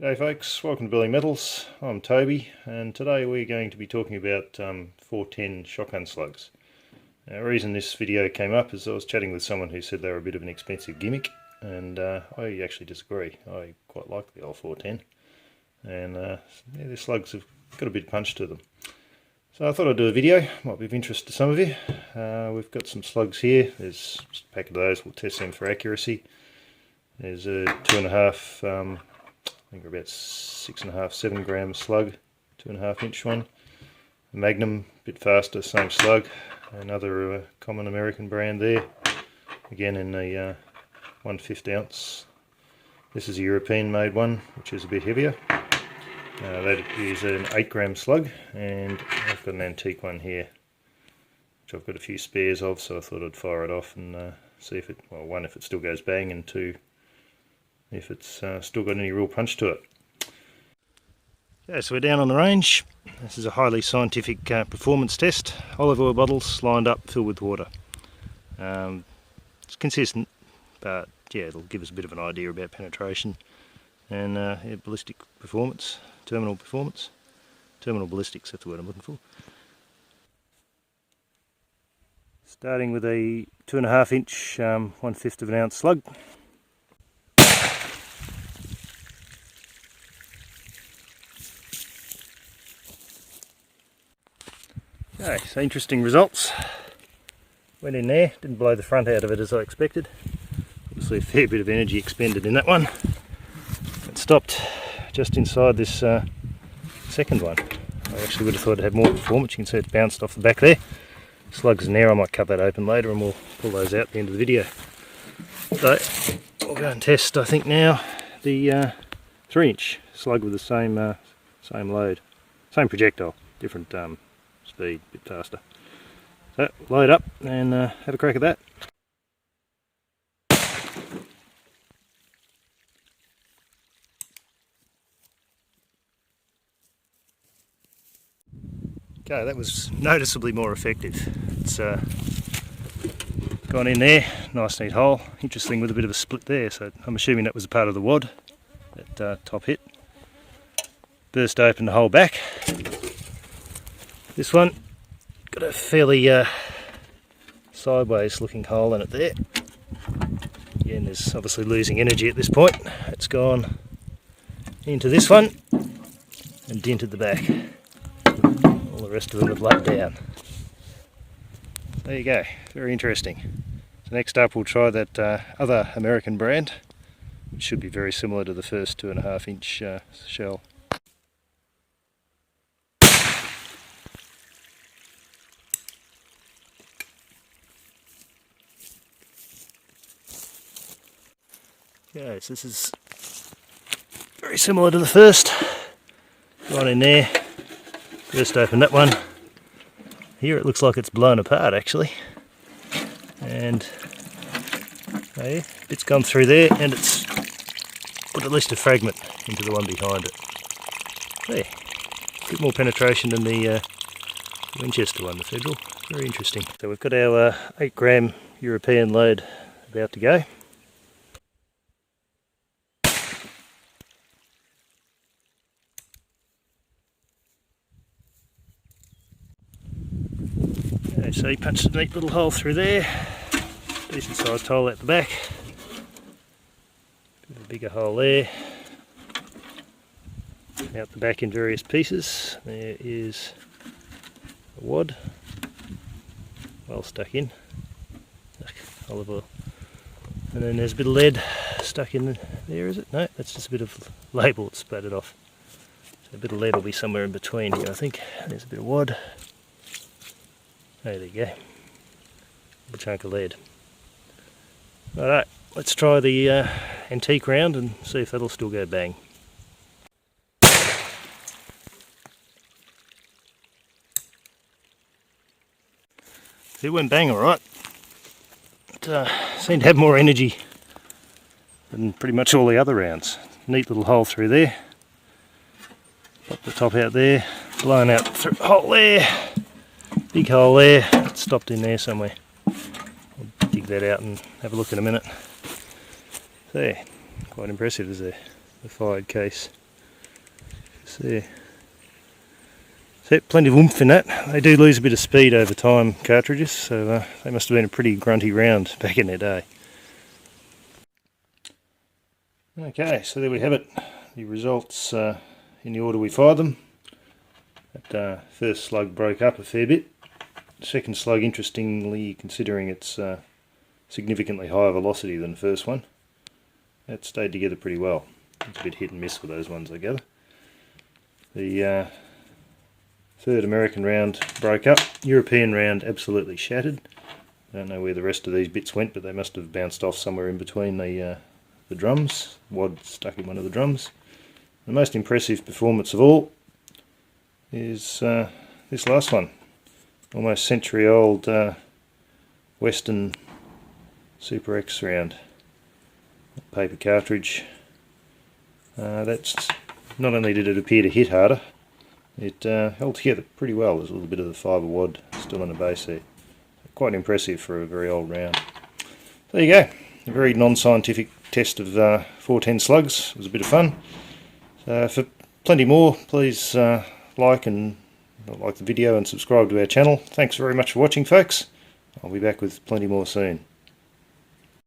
G'day folks, welcome to Building Metals. I'm Toby and today we're going to be talking about 410 shotgun slugs. Now, the reason this video came up is I was chatting with someone who said they were a bit of an expensive gimmick, and I actually disagree. I quite like the old 410, and yeah, the slugs have got a bit of punch to them. So I thought I'd do a video, might be of interest to some of you. We've got some slugs here. There's just a pack of those, we'll test them for accuracy. There's a 2.5 I think we're about 6.5, 7 gram slug, 2.5 inch one. A Magnum, a bit faster, same slug. Another common American brand there, again in the 1/5 ounce. This is a European made one, which is a bit heavier. That is an 8 gram slug, and I've got an antique one here, which I've got a few spares of, so I thought I'd fire it off and see if it, well, one, if it still goes bang, and two, if it's still got any real punch to it. Okay, so we're down on the range. This is a highly scientific performance test. Olive oil bottles lined up, filled with water. It's consistent, but yeah, it'll give us a bit of an idea about penetration and yeah, ballistic performance, terminal ballistics, that's the word I'm looking for. Starting with a 2.5 inch 1/5 of an ounce slug. Okay, so interesting results. Went in there, didn't blow the front out of it as I expected. Obviously a fair bit of energy expended in that one. It stopped just inside this second one. I actually would have thought it had more performance. You can see it's bounced off the back there. Slugs in there, I might cut that open later and we'll pull those out at the end of the video. So we'll go and test, I think now, the 3 inch slug with the same load. Same projectile, different speed, a bit faster. So load up and have a crack at that. Okay, that was noticeably more effective. It's gone in there, nice neat hole. Interesting with a bit of a split there, so I'm assuming that was a part of the wad, that top hit. Burst open the hole back. This one got a fairly sideways looking hole in it there. Again, there's obviously losing energy at this point. It's gone into this one and dented the back. All the rest of them have laid down. There you go, very interesting. So next up we'll try that other American brand, which should be very similar to the first 2.5 inch shell. Okay, so this is very similar to the first. Right in there, first open that one. Here it looks like it's blown apart actually, and yeah, it's gone through there and it's put at least a fragment into the one behind it. There, a bit more penetration than the Winchester one, the Federal. Very interesting. So we've got our 8 gram European load about to go. So he punched a neat little hole through there, decent sized hole at the back, bit of a bigger hole there, out the back in various pieces. There is a wad, well stuck in, olive oil, and then there's a bit of lead stuck in there, is it? No, that's just a bit of label that's splattered off. So a bit of lead will be somewhere in between here, I think. There's a bit of wad. There you go, a chunk of lead. Alright, let's try the antique round and see if that'll still go bang. It went bang alright. It seemed to have more energy than pretty much all the other rounds. Neat little hole through there. Pop the top out there, blown out through the hole there. Big hole there, it's stopped in there somewhere. I'll dig that out and have a look in a minute. There, quite impressive as a fired case. See, plenty of oomph in that. They do lose a bit of speed over time, cartridges, so they must have been a pretty grunty round back in their day. Okay, so there we have it. The results in the order we fired them. That first slug broke up a fair bit. Second slug, interestingly, considering its significantly higher velocity than the first one, that stayed together pretty well. It's a bit hit and miss with those ones, I gather. The third American round broke up. European round absolutely shattered. I don't know where the rest of these bits went, but they must have bounced off somewhere in between the drums. Wad stuck in one of the drums. The most impressive performance of all is this last one. Almost century-old Western Super X round. Paper cartridge. That's not only did it appear to hit harder, it held together pretty well. There's a little bit of the fibre wad still in the base there. Quite impressive for a very old round. There you go. A very non-scientific test of 410 slugs. It was a bit of fun. For plenty more, please like the video and subscribe to our channel. Thanks very much for watching, folks. I'll be back with plenty more soon.